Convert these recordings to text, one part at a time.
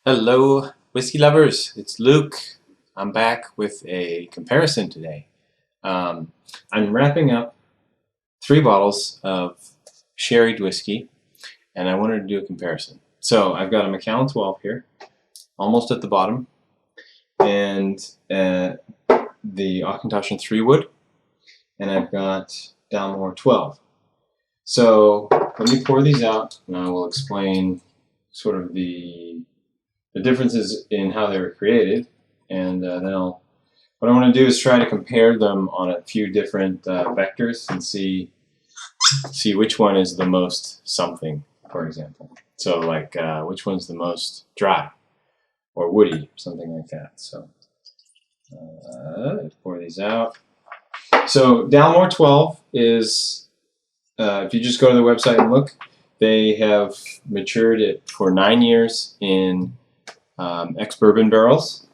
Hello, whiskey lovers. It's Luke. I'm back with a comparison today. I'm wrapping up 3 bottles of sherried whiskey, and I wanted to do a comparison. So I've got a Macallan 12 here, almost at the bottom, and the Auchentoshan 3 wood, and I've got Dalmore 12. So let me pour these out, and I will explain sort of the differences in how they were created, and then what I want to do is try to compare them on a few different vectors and see which one is the most something, for example. So like which one's the most dry or woody, something like that. So let's pour these out. So Dalmore 12 is, if you just go to the website and look, they have matured it for 9 years in ex-bourbon barrels,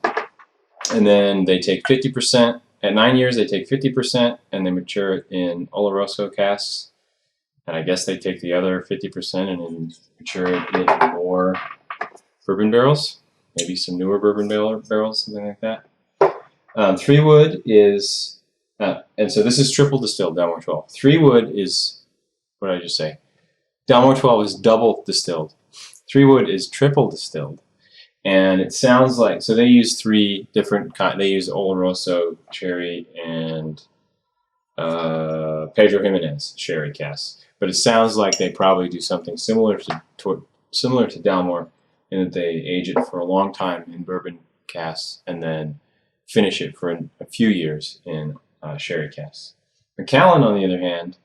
and then they take 50%. At 9 years, they take 50% and they mature it in Oloroso casks. And I guess they take the other 50% and then mature it in more bourbon barrels, maybe some newer bourbon barrels, something like that. 3 wood is, and so this is triple distilled Dalmore 12. 3 wood is, what did I just say? Dalmore 12 is double distilled. 3 wood is triple distilled. And it sounds like, so they use 3 different kinds. They use Oloroso, Cherry, and Pedro Jimenez sherry casks. But it sounds like they probably do something similar to Dalmore, in that they age it for a long time in bourbon casks and then finish it for a few years in sherry casks. Macallan, on the other hand,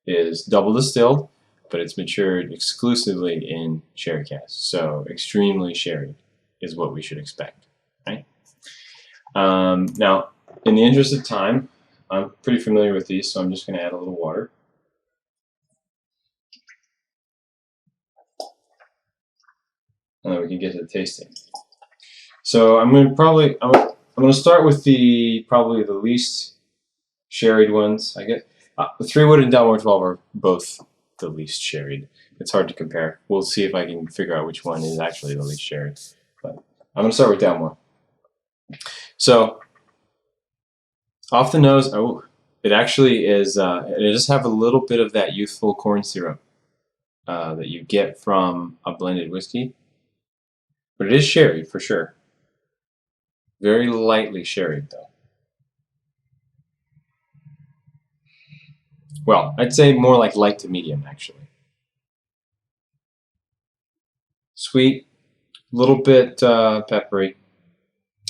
is double distilled, but it's matured exclusively in sherry casks, so extremely sherry is what we should expect, right? Now, in the interest of time, I'm pretty familiar with these, so I'm just going to add a little water. And then we can get to the tasting. So I'm going to start with probably the least sherried ones. I get the 3 wood and Dalmore 12 are both the least sherried. It's hard to compare. We'll see if I can figure out which one is actually the least sherried. But I'm going to start with Dalmore. So, off the nose, it actually is, it does have a little bit of that youthful corn syrup that you get from a blended whiskey. But it is sherried, for sure. Very lightly sherried, though. Well, I'd say more like light to medium, actually. Sweet, a little bit peppery.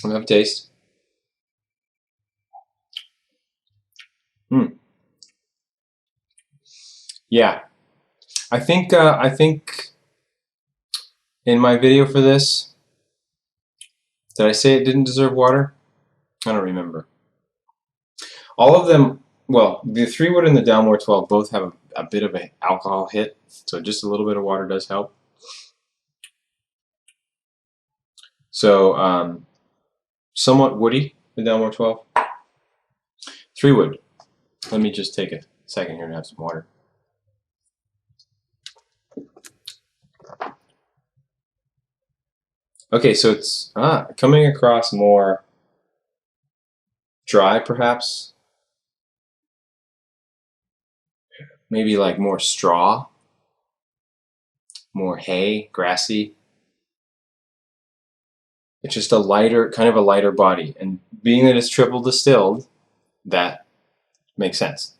We'll have a taste. Yeah, I think in my video for this, did I say it didn't deserve water? I don't remember. All of them, well, the 3 wood and the Dalmore 12 both have a bit of an alcohol hit, so just a little bit of water does help. So, somewhat woody, the Dalmore 12. 3 wood. Let me just take a second here to have some water. Okay, so it's coming across more dry, perhaps. Maybe like more straw, more hay, grassy. It's just kind of a lighter body. And being that it's triple distilled, that makes sense.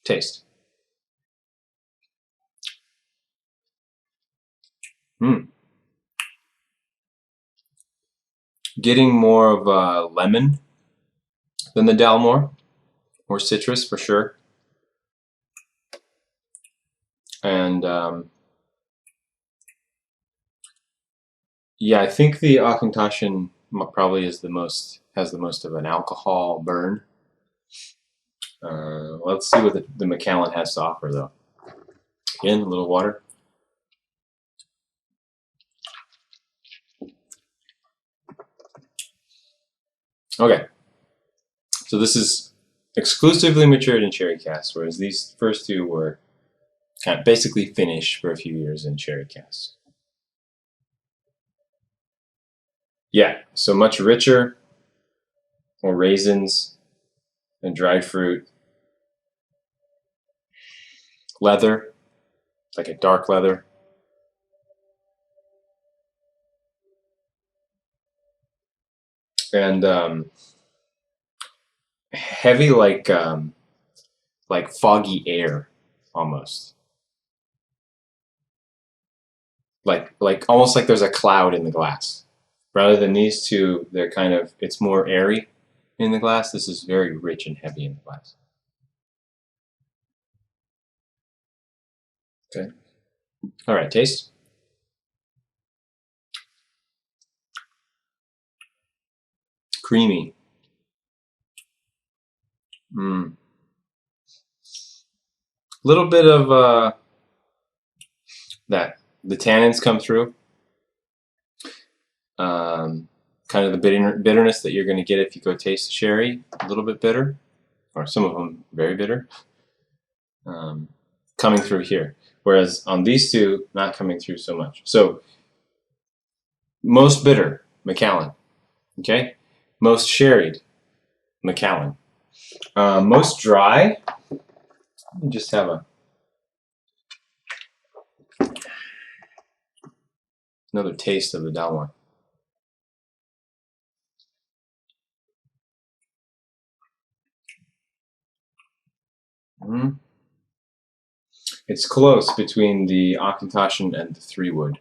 Taste. Getting more of a lemon than the Dalmore, more citrus for sure. And yeah, I think the Auchentoshan probably has the most of an alcohol burn. Let's see what the Macallan has to offer, though. Again, a little water. Okay, so this is exclusively matured in sherry casks, whereas these first 2 were kind of basically finished for a few years in sherry casks. Yeah, so much richer, more raisins and dried fruit. Leather, like a dark leather. And heavy, like foggy air, almost. Like almost like there's a cloud in the glass. Rather than these two, they're kind of, it's more airy in the glass. This is very rich and heavy in the glass. Okay. All right, taste. Creamy. Mm. Little bit of that the tannins come through. Kind of the bitterness that you're going to get if you go taste sherry, a little bit bitter, or some of them very bitter, coming through here. Whereas on these two, not coming through so much. So most bitter, Macallan. Okay, most sherried, Macallan. Most dry. Let me just have another taste of the Dalmore. Mm. It's close between the Auchentoshan and the 3-wood.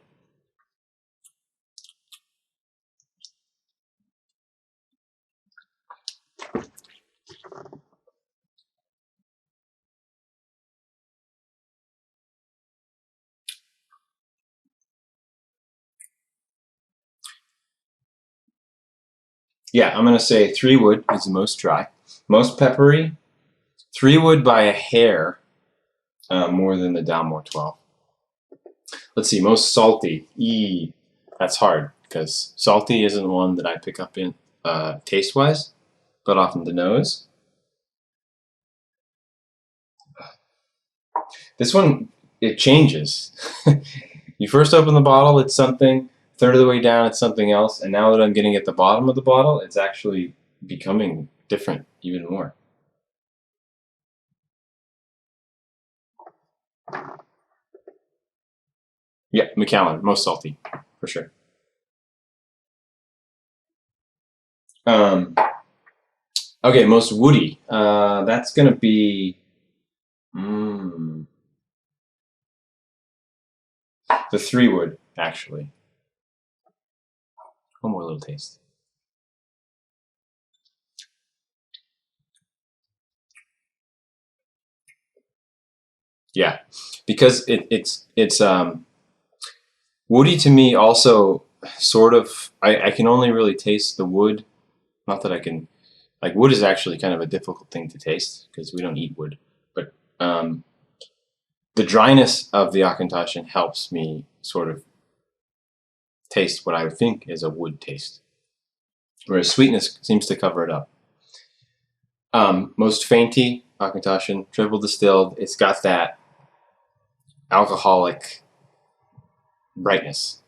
Yeah, I'm going to say 3-wood is the most dry. Most peppery, 3-wood by a hair, more than the Dalmore 12. Let's see, most salty. That's hard because salty isn't one that I pick up in taste-wise, but often the nose. This one, it changes. You first open the bottle, it's something. Third of the way down, it's something else. And now that I'm getting at the bottom of the bottle, it's actually becoming different even more. Yeah, Macallan, most salty, for sure. Okay, most woody. That's going to be the 3-wood, actually. One more little taste. Yeah, because it's woody to me also sort of. I can only really taste the wood. Not that I can. Like wood is actually kind of a difficult thing to taste because we don't eat wood. But the dryness of the Auchentoshan helps me sort of taste what I would think is a wood taste, whereas sweetness seems to cover it up. Most fainty Auchentoshan, triple distilled. It's got that alcoholic brightness.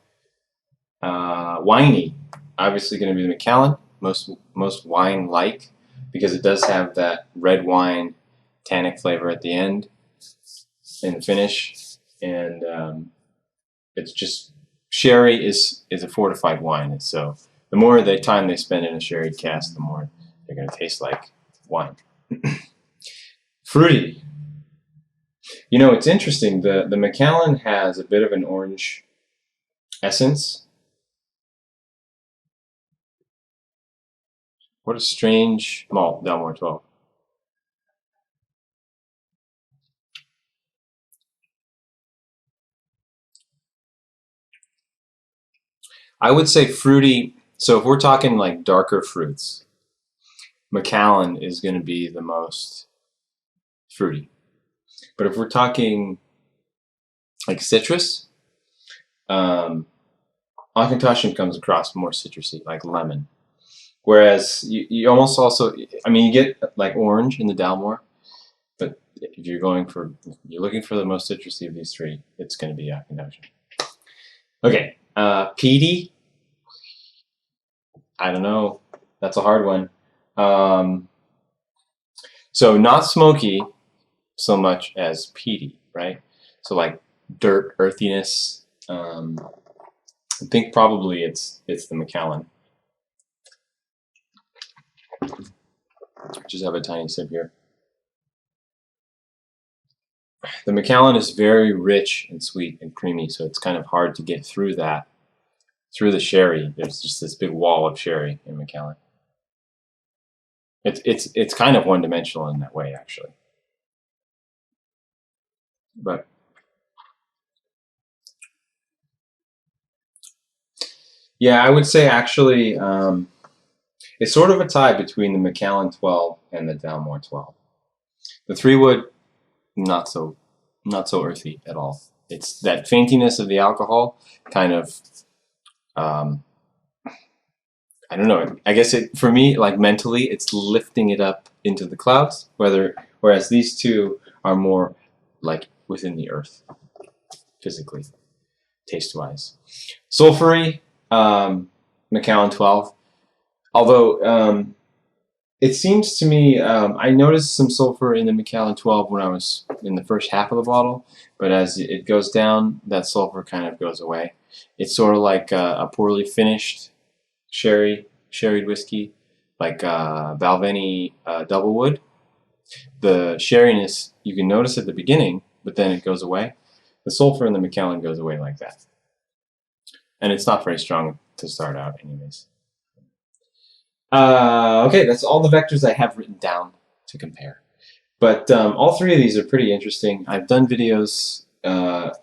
Winey, obviously going to be the Macallan, most wine-like, because it does have that red wine tannic flavor at the end in the finish, and it's just sherry is a fortified wine, and so the more time they spend in a sherry cask, the more they're going to taste like wine. Fruity. You know, it's interesting. The Macallan has a bit of an orange essence. What a strange malt, Dalmore 12. I would say fruity. So if we're talking like darker fruits, Macallan is going to be the most fruity. But if we're talking like citrus, Auchentoshan comes across more citrusy, like lemon. Whereas you almost also, I mean, you get like orange in the Dalmore, but if you're looking for the most citrusy of these three, it's going to be Auchentoshan. Okay, peaty. I don't know. That's a hard one. Um, so not smoky so much as peaty, right? So like dirt, earthiness. I think probably it's the Macallan. Just have a tiny sip here. The Macallan is very rich and sweet and creamy, so it's kind of hard to get through that. Through the sherry, there's just this big wall of sherry in Macallan. It's kind of one-dimensional in that way, actually. But yeah, I would say actually it's sort of a tie between the Macallan 12 and the Dalmore 12. The 3-wood, not so earthy at all. It's that faintiness of the alcohol, kind of. I don't know. I guess for me, like mentally, it's lifting it up into the clouds. Whereas these two are more like within the earth, physically, taste-wise. Sulfury, Macallan 12. Although it seems to me, I noticed some sulfur in the Macallan 12 when I was in the first half of the bottle, but as it goes down, that sulfur kind of goes away. It's sort of like a poorly finished sherried whiskey, like Balvenie Doublewood. The sherriness you can notice at the beginning, but then it goes away. The sulfur in the Macallan goes away like that. And it's not very strong to start out anyways. Okay, that's all the vectors I have written down to compare. But all three of these are pretty interesting. I've done videos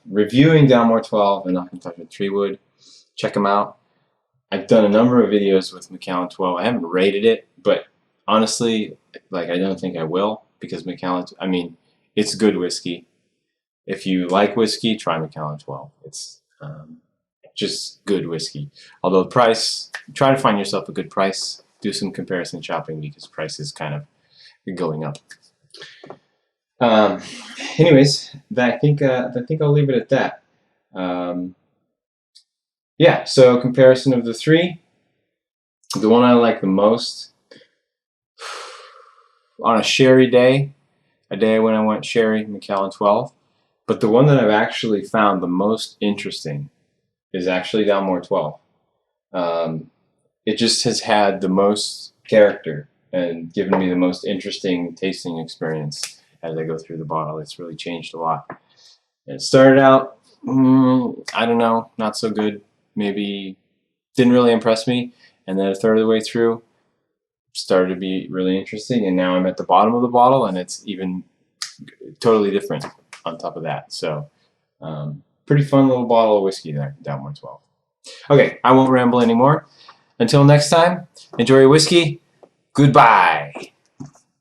reviewing Dalmore 12 and Auchentoshan 3-wood. Check them out. I've done a number of videos with Macallan 12. I haven't rated it, but honestly, like I don't think I will, because Macallan, I mean, it's good whiskey. If you like whiskey, try Macallan 12. It's just good whiskey. Although the price, try to find yourself a good price. Do some comparison shopping because price is kind of going up. Anyways, I think I'll leave it at that. Yeah, so comparison of the three. The one I like the most on a sherry day, a day when I went sherry, Macallan 12. But the one that I've actually found the most interesting is actually Dalmore 12. It just has had the most character and given me the most interesting tasting experience as I go through the bottle. It's really changed a lot. And it started out, I don't know, not so good. Maybe didn't really impress me. And then a third of the way through, started to be really interesting. And now I'm at the bottom of the bottle, and it's even totally different on top of that. So pretty fun little bottle of whiskey there, Dalmore 12. Okay, I won't ramble anymore. Until next time, enjoy your whiskey. Goodbye.